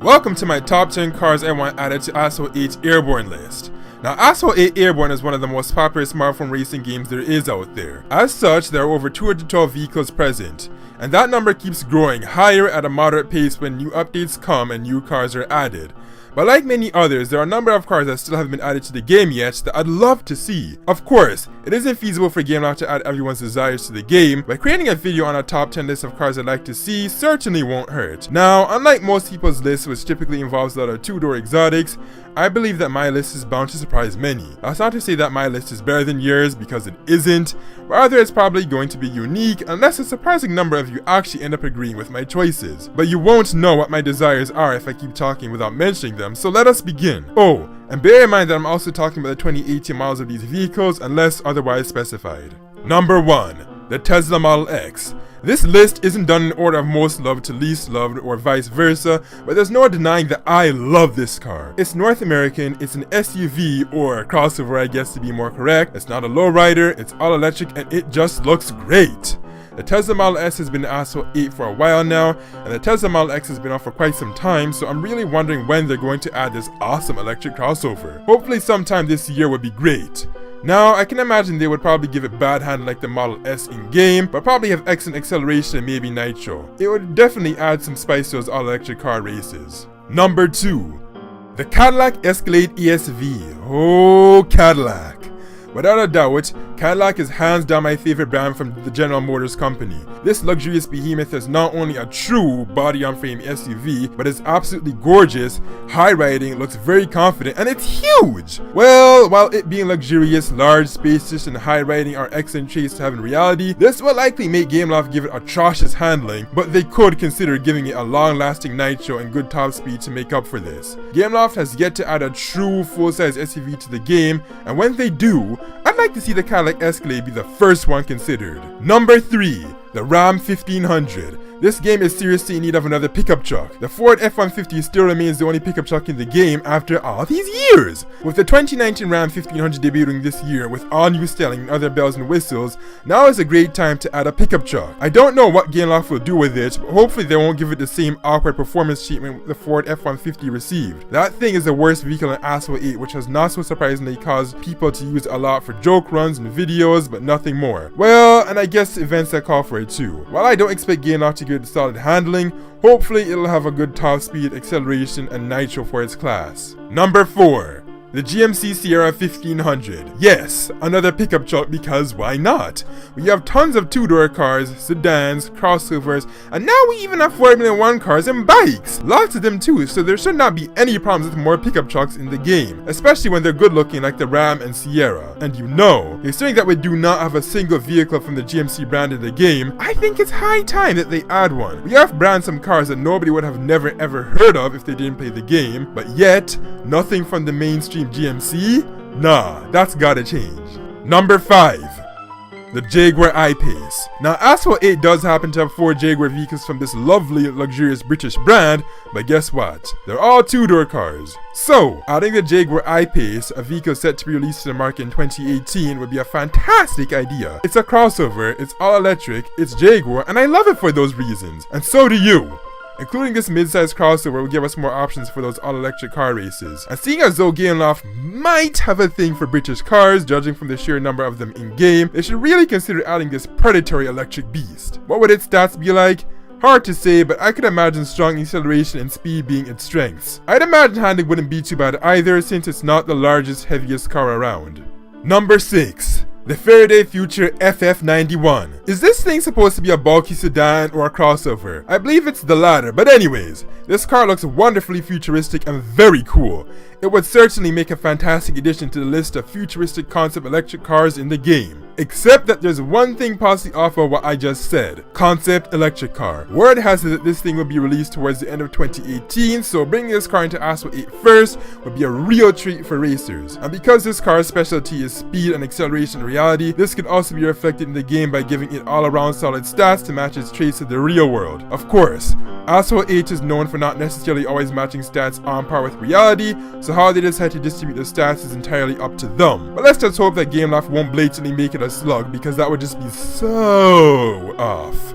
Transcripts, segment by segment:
Welcome to my top 10 cars I want added to Asphalt 8's Airborne list. Now, Asphalt 8 Airborne is one of the most popular smartphone racing games there is out there. As such, there are over 212 vehicles present, and that number keeps growing higher at a moderate pace when new updates come and new cars are added. But like many others, there are a number of cars that still haven't been added to the game yet that I'd love to see. Of course, it isn't feasible for GameLoft to add everyone's desires to the game, but creating a video on a top 10 list of cars I'd like to see certainly won't hurt. Now, unlike most people's lists, which typically involves a lot of two-door exotics, I believe that my list is bound to surprise many. That's not to say that my list is better than yours, because it isn't. Rather, it's probably going to be unique unless a surprising number of you actually end up agreeing with my choices. But you won't know what my desires are if I keep talking without mentioning them, so let us begin. Oh, and bear in mind that I'm also talking about the 2018 models of these vehicles unless otherwise specified. Number 1. The Tesla Model X. This list isn't done in order of most loved to least loved or vice versa, but there's no denying that I love this car. It's North American, it's an SUV, or crossover I guess to be more correct. It's not a lowrider, it's all electric, and it just looks great. The Tesla Model S has been in Asphalt 8 for a while now, and the Tesla Model X has been out for quite some time, so I'm really wondering when they're going to add this awesome electric crossover. Hopefully sometime this year would be great. Now, I can imagine they would probably give it bad hand like the Model S in-game, but probably have excellent acceleration and maybe nitro. It would definitely add some spice to those all-electric car races. Number 2. The Cadillac Escalade ESV. Oh, Cadillac. Without a doubt, Cadillac is hands down my favorite brand from the General Motors company. This luxurious behemoth is not only a true body-on-frame SUV, but it's absolutely gorgeous, high-riding, looks very confident, and it's huge! Well, while it being luxurious, large, spacious, and high-riding are excellent traits to have in reality, this will likely make GameLoft give it atrocious handling, but they could consider giving it a long-lasting nitro and good top speed to make up for this. GameLoft has yet to add a true full-size SUV to the game, and when they do, I'd like to see the Cadillac Escalade be the first one considered. Number 3. The Ram 1500. This game is seriously in need of another pickup truck. The Ford F-150 still remains the only pickup truck in the game after all these years. With the 2019 Ram 1500 debuting this year with all new styling and other bells and whistles, now is a great time to add a pickup truck. I don't know what GameLoft will do with it, but hopefully they won't give it the same awkward performance treatment the Ford F-150 received. That thing is the worst vehicle in Asphalt 8, which has not so surprisingly caused people to use a lot for joke runs and videos, but nothing more. Well, and I guess events that call for it too. While I don't expect GameLoft to give it solid handling, hopefully it'll have a good top speed, acceleration, and nitro for its class. Number 4. The GMC Sierra 1500. Yes, another pickup truck because why not? We have tons of two-door cars, sedans, crossovers, and now we even have Formula 1 cars and bikes. Lots of them too, so there should not be any problems with more pickup trucks in the game, especially when they're good looking like the Ram and Sierra. And you know, considering that we do not have a single vehicle from the GMC brand in the game, I think it's high time that they add one. We have branded some cars that nobody would have never ever heard of if they didn't play the game, but yet, nothing from the mainstream GMC? Nah, that's gotta change. Number 5. The Jaguar I-Pace. Now, Asphalt 8 does happen to have 4 Jaguar vehicles from this lovely, luxurious British brand, but guess what? They're all two-door cars. So, adding the Jaguar I-Pace, a vehicle set to be released to the market in 2018, would be a fantastic idea. It's a crossover, it's all electric, it's Jaguar, and I love it for those reasons. And so do you. Including this mid-size crossover will give us more options for those all-electric car races. And seeing as though GameLoft might have a thing for British cars, judging from the sheer number of them in-game, they should really consider adding this predatory electric beast. What would its stats be like? Hard to say, but I could imagine strong acceleration and speed being its strengths. I'd imagine handling wouldn't be too bad either, since it's not the largest, heaviest car around. Number 6. The Faraday Future FF91. Is this thing supposed to be a bulky sedan or a crossover? I believe it's the latter, but anyways, this car looks wonderfully futuristic and very cool. It would certainly make a fantastic addition to the list of futuristic concept electric cars in the game. Except that there's one thing possibly off of what I just said. Concept electric car. Word has it that this thing will be released towards the end of 2018, so bringing this car into Asphalt 8 first would be a real treat for racers. And because this car's specialty is speed and acceleration in reality, this could also be reflected in the game by giving it all-around solid stats to match its traits to the real world. Of course, Asphalt 8 is known for not necessarily always matching stats on par with reality, so how they decide to distribute the stats is entirely up to them. But let's just hope that GameLoft won't blatantly make it a slug, because that would just be so off.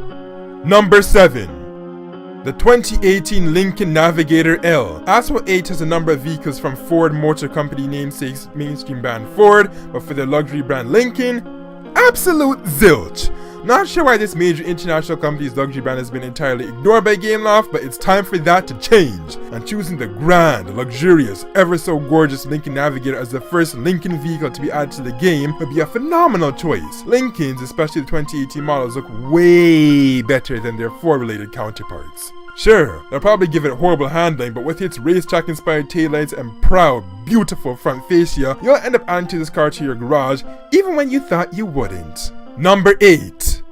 Number 7. The 2018 Lincoln Navigator L. Asphalt 8 has a number of vehicles from Ford Motor Company namesakes mainstream brand Ford, but for their luxury brand Lincoln, absolute zilch. Not sure why this major international company's luxury brand has been entirely ignored by Gameloft, but it's time for that to change. And choosing the grand, luxurious, ever so gorgeous Lincoln Navigator as the first Lincoln vehicle to be added to the game would be a phenomenal choice. Lincolns, especially the 2018 models, look way better than their Ford-related counterparts. Sure, they'll probably give it horrible handling, but with its racetrack-inspired taillights and proud, beautiful front fascia, you'll end up adding to this car to your garage, even when you thought you wouldn't. Number 8.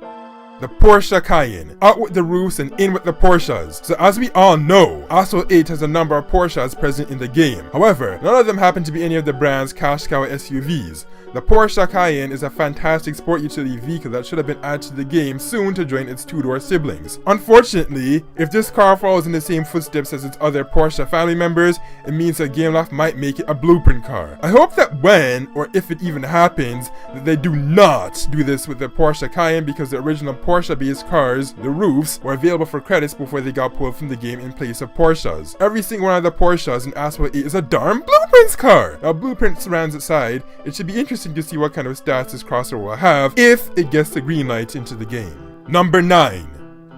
The Porsche Cayenne. Out with the roofs and in with the Porsches. So as we all know, Asphalt 8 has a number of Porsches present in the game. However, none of them happen to be any of the brand's cash cow SUVs. The Porsche Cayenne is a fantastic sport utility vehicle that should have been added to the game soon to join its two-door siblings. Unfortunately, if this car follows in the same footsteps as its other Porsche family members, it means that Gameloft might make it a blueprint car. I hope that when, or if it even happens, that they do not do this with the Porsche Cayenne, because the original Porsche-based cars, the roofs, were available for credits before they got pulled from the game in place of Porsches. Every single one of the Porsches in Asphalt 8 is a darn blueprints car! Now, blueprint surrounds its side. It should be interesting to see what kind of stats this crossover will have if it gets the green light into the game. Number 9.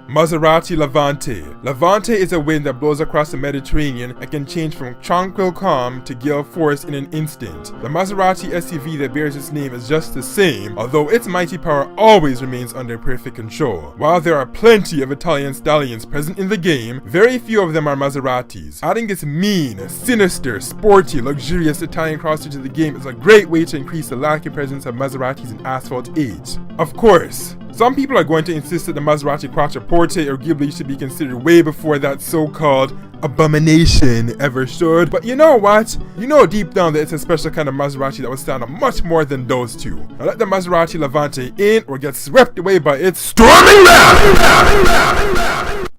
Maserati Levante. Levante is a wind that blows across the Mediterranean and can change from tranquil calm to gale force in an instant. The Maserati SUV that bears its name is just the same, although its mighty power always remains under perfect control. While there are plenty of Italian stallions present in the game, very few of them are Maseratis. Adding this mean, sinister, sporty, luxurious Italian crosser to the game is a great way to increase the lacking presence of Maseratis in Asphalt 8. Of course, some people are going to insist that the Maserati Quattroporte or Ghibli should be considered way before that so-called abomination ever should, but you know what? You know deep down that it's a special kind of Maserati that would stand out much more than those two. Now let the Maserati Levante in or get swept away by its storming wrath!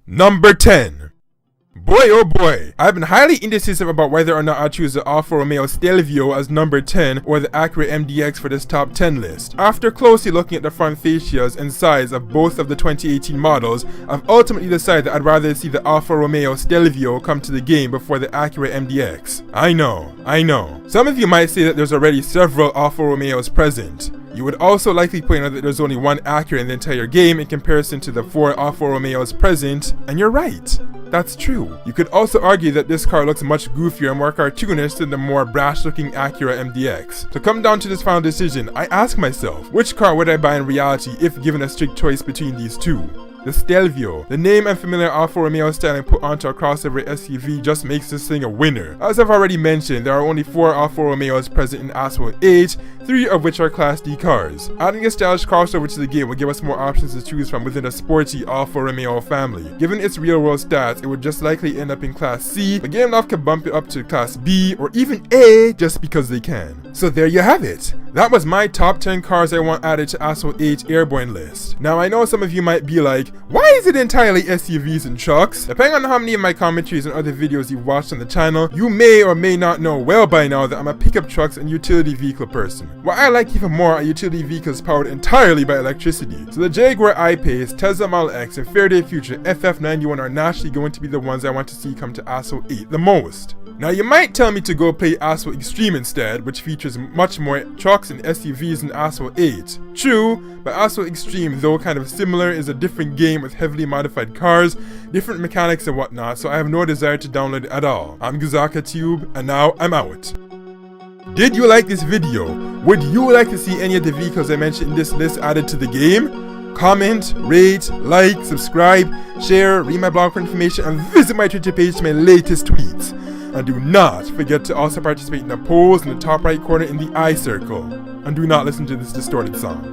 Number 10. Boy oh boy, I've been highly indecisive about whether or not I choose the Alfa Romeo Stelvio as number 10 or the Acura MDX for this top 10 list. After closely looking at the front fascias and size of both of the 2018 models, I've ultimately decided that I'd rather see the Alfa Romeo Stelvio come to the game before the Acura MDX. I know. Some of you might say that there's already several Alfa Romeos present. You would also likely point out that there's only one Acura in the entire game in comparison to the 4 Alfa Romeos present, and you're right. That's true. You could also argue that this car looks much goofier and more cartoonish than the more brash-looking Acura MDX. To come down to this final decision, I ask myself, which car would I buy in reality if given a strict choice between these two? The Stelvio. The name and familiar Alfa Romeo styling put onto a crossover SUV just makes this thing a winner. As I've already mentioned, there are only 4 Alfa Romeos present in Asphalt 8, 3 of which are Class D cars. Adding a stylish crossover to the game will give us more options to choose from within a sporty Alfa Romeo family. Given its real-world stats, it would just likely end up in Class C, but Gameloft can bump it up to Class B or even A just because they can. So there you have it. That was my top 10 cars I want added to Asphalt 8 Airborne list. Now I know some of you might be like, why is it entirely SUVs and trucks? Depending on how many of my commentaries and other videos you've watched on the channel, you may or may not know well by now that I'm a pickup trucks and utility vehicle person. What I like even more are utility vehicles powered entirely by electricity. So the Jaguar I-Pace, Tesla Model X, and Faraday Future FF91 are naturally going to be the ones I want to see come to Asphalt 8 the most. Now you might tell me to go play Asphalt Extreme instead, which features much more trucks and SUVs than Asphalt 8. True, but Asphalt Extreme, though kind of similar, is a different game with heavily modified cars, different mechanics and whatnot, so I have no desire to download it at all. I'm Guuzaka Tube, and now I'm out. Did you like this video? Would you like to see any of the vehicles I mentioned in this list added to the game? Comment, rate, like, subscribe, share, read my blog for information, and visit my Twitter page for my latest tweets. And do not forget to also participate in the polls in the top right corner in the I circle. And do not listen to this distorted song.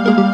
Bye.